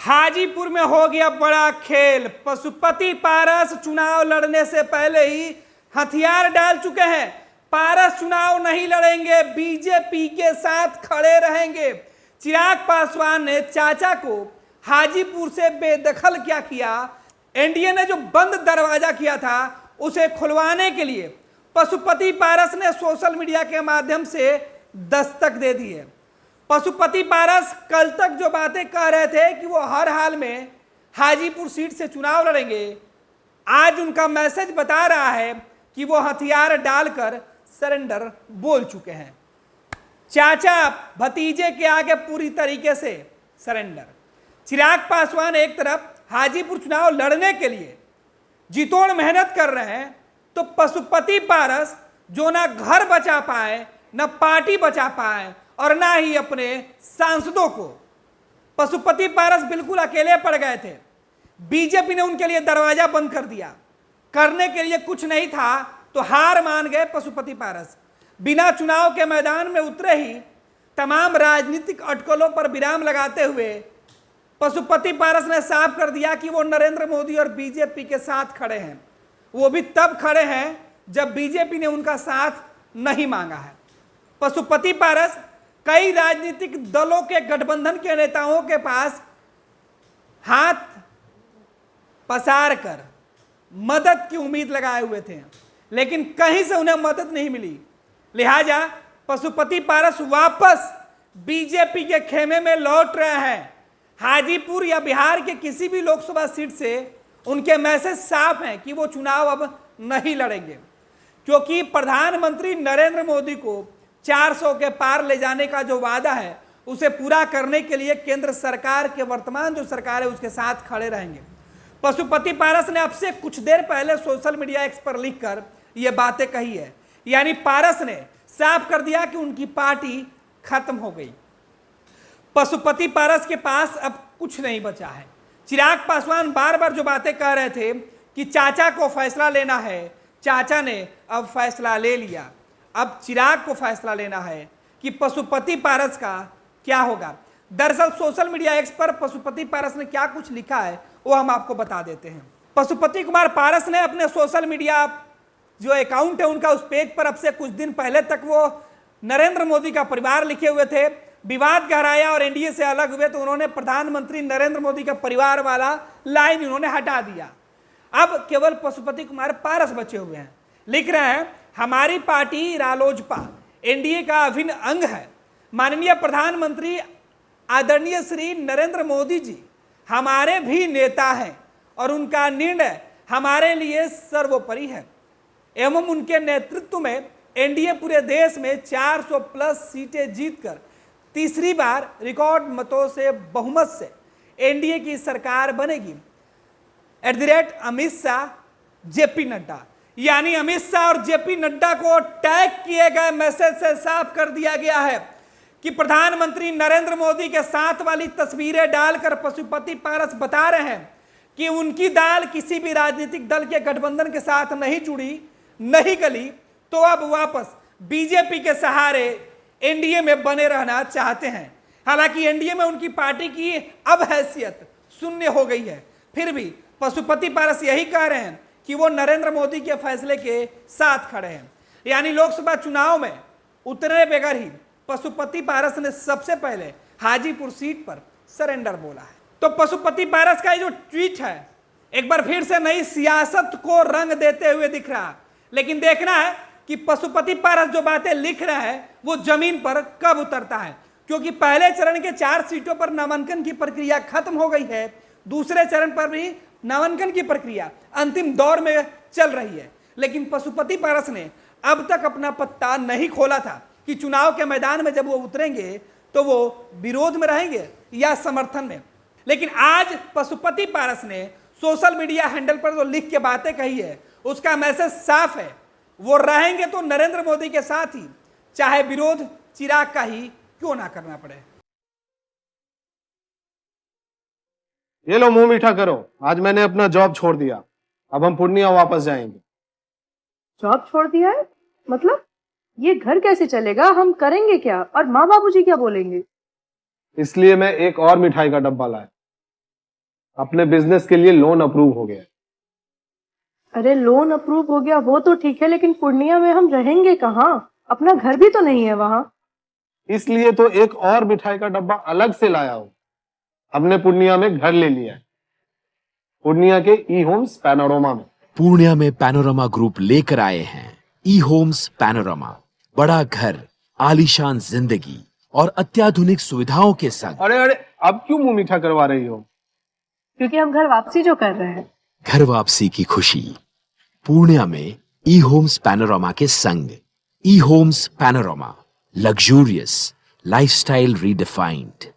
हाजीपुर में हो गया बड़ा खेल। पशुपति पारस चुनाव लड़ने से पहले ही हथियार डाल चुके हैं। पारस चुनाव नहीं लड़ेंगे, बीजेपी के साथ खड़े रहेंगे। चिराग पासवान ने चाचा को हाजीपुर से बेदखल क्या किया, एनडीए ने जो बंद दरवाजा किया था उसे खुलवाने के लिए पशुपति पारस ने सोशल मीडिया के माध्यम से दस्तक दे दी है। पशुपति पारस कल तक जो बातें कह रहे थे कि वो हर हाल में हाजीपुर सीट से चुनाव लड़ेंगे, आज उनका मैसेज बता रहा है कि वो हथियार डालकर सरेंडर बोल चुके हैं। चाचा भतीजे के आगे पूरी तरीके से सरेंडर। चिराग पासवान एक तरफ हाजीपुर चुनाव लड़ने के लिए जीतोड़ मेहनत कर रहे हैं, तो पशुपति पारस जो ना घर बचा पाए, ना पार्टी बचा पाए और ना ही अपने सांसदों को, पशुपति पारस बिल्कुल अकेले पड़ गए थे। बीजेपी ने उनके लिए दरवाजा बंद कर दिया, करने के लिए कुछ नहीं था तो हार मान गए पशुपति पारस। बिना चुनाव के मैदान में उतरे ही तमाम राजनीतिक अटकलों पर विराम लगाते हुए पशुपति पारस ने साफ कर दिया कि वो नरेंद्र मोदी और बीजेपी के साथ खड़े हैं। वो भी तब खड़े हैं जब बीजेपी ने उनका साथ नहीं मांगा है। पशुपति पारस कई राजनीतिक दलों के गठबंधन के नेताओं के पास हाथ पसार कर मदद की उम्मीद लगाए हुए थे, लेकिन कहीं से उन्हें मदद नहीं मिली। लिहाजा पशुपति पारस वापस बीजेपी के खेमे में लौट रहे हैं। हाजीपुर या बिहार के किसी भी लोकसभा सीट से उनके मैसेज साफ हैं कि वो चुनाव अब नहीं लड़ेंगे, क्योंकि प्रधानमंत्री नरेंद्र मोदी को 400 के पार ले जाने का जो वादा है उसे पूरा करने के लिए केंद्र सरकार के वर्तमान जो सरकार है उसके साथ खड़े रहेंगे। पशुपति पारस ने अब से कुछ देर पहले सोशल मीडिया एक्स पर लिखकर ये बातें कही है, यानी पारस ने साफ कर दिया कि उनकी पार्टी खत्म हो गई। पशुपति पारस के पास अब कुछ नहीं बचा है। चिराग पासवान बार बार जो बातें कह रहे थे कि चाचा को फैसला लेना है, चाचा ने अब फैसला ले लिया। अब चिराग को फैसला लेना है कि पशुपति पारस का क्या होगा। दरअसल सोशल मीडिया एक्स पर पशुपति पारस ने क्या कुछ लिखा है वो हम आपको बता देते हैं। पशुपति कुमार पारस ने अपने सोशल मीडिया जो अकाउंट है उनका, उस पेज पर अब से कुछ दिन पहले तक वो नरेंद्र मोदी का परिवार लिखे हुए थे। विवाद गहराया और एनडीए से अलग हुए तो उन्होंने प्रधानमंत्री नरेंद्र मोदी का परिवार वाला लाइन उन्होंने हटा दिया। अब केवल पशुपति कुमार पारस बचे हुए हैं। लिख रहे हैं, हमारी पार्टी रालोजपा एनडीए का अभिन्न अंग है। माननीय प्रधानमंत्री आदरणीय श्री नरेंद्र मोदी जी हमारे भी नेता हैं और उनका निर्णय हमारे लिए सर्वोपरि है एवं उनके नेतृत्व में एनडीए पूरे देश में 400 प्लस सीटें जीतकर तीसरी बार रिकॉर्ड मतों से बहुमत से एनडीए की सरकार बनेगी। अमित शाह जेपी नड्डा, यानी अमित शाह और जेपी नड्डा को टैग किए गए मैसेज से साफ कर दिया गया है कि प्रधानमंत्री नरेंद्र मोदी के साथ वाली तस्वीरें डालकर पशुपति पारस बता रहे हैं कि उनकी दाल किसी भी राजनीतिक दल के गठबंधन के साथ नहीं जुड़ी, नहीं गली, तो अब वापस बीजेपी के सहारे एनडीए में बने रहना चाहते हैं। हालांकि एनडीए में उनकी पार्टी की अब हैसियत शून्य हो गई है, फिर भी पशुपति पारस यही कह रहे हैं कि वो नरेंद्र मोदी के फैसले के साथ खड़े हैं। यानी लोकसभा चुनाव में उतरे बगैर ही पशुपति पारस ने सबसे पहले हाजीपुर सीट पर सरेंडर बोला है। तो पशुपति पारस का जो ट्वीट है एक बार फिर से नई सियासत को रंग देते हुए दिख रहा है, लेकिन देखना है कि पशुपति पारस जो बातें लिख रहे हैं वो जमीन पर कब उतरता है, क्योंकि पहले चरण के 4 सीटों पर नामांकन की प्रक्रिया खत्म हो गई है। दूसरे चरण पर भी नामांकन की प्रक्रिया अंतिम दौर में चल रही है, लेकिन पशुपति पारस ने अब तक अपना पत्ता नहीं खोला था कि चुनाव के मैदान में जब वो उतरेंगे तो वो विरोध में रहेंगे या समर्थन में। लेकिन आज पशुपति पारस ने सोशल मीडिया हैंडल पर जो लिख के बातें कही है उसका मैसेज साफ है, वो रहेंगे तो नरेंद्र मोदी के साथ ही, चाहे विरोध चिराग का ही क्यों ना करना पड़े। ये लो मुंह मीठा करो, आज मैंने अपना जॉब छोड़ दिया, अब हम पूर्णिया वापस जाएंगे। जॉब छोड़ दिया है? मतलब ये घर कैसे चलेगा, हम करेंगे क्या और माँ बाबूजी क्या बोलेंगे? इसलिए मैं एक और मिठाई का डब्बा लाया। अपने बिजनेस के लिए लोन अप्रूव हो गया। अरे लोन अप्रूव हो गया वो तो ठीक है, लेकिन पूर्णिया में हम रहेंगे कहाँ? अपना घर भी तो नहीं है वहां। इसलिए तो एक और मिठाई का डब्बा अलग से लाया हूं। हमने पूर्णिया में घर ले लिया है, पूर्णिया के ई होम्स पैनोरमा में। पूर्णिया में पैनोरमा ग्रुप लेकर आए हैं ई होम्स पैनोरमा। बड़ा घर, आलीशान जिंदगी और अत्याधुनिक सुविधाओं के संग। अरे अरे, अब क्यों मुंह मीठा करवा रही हो? क्योंकि हम घर वापसी जो कर रहे हैं। घर वापसी की खुशी पूर्णिया में ई होम्स पैनोरमा के संग। E homes panorama, luxurious lifestyle redefined.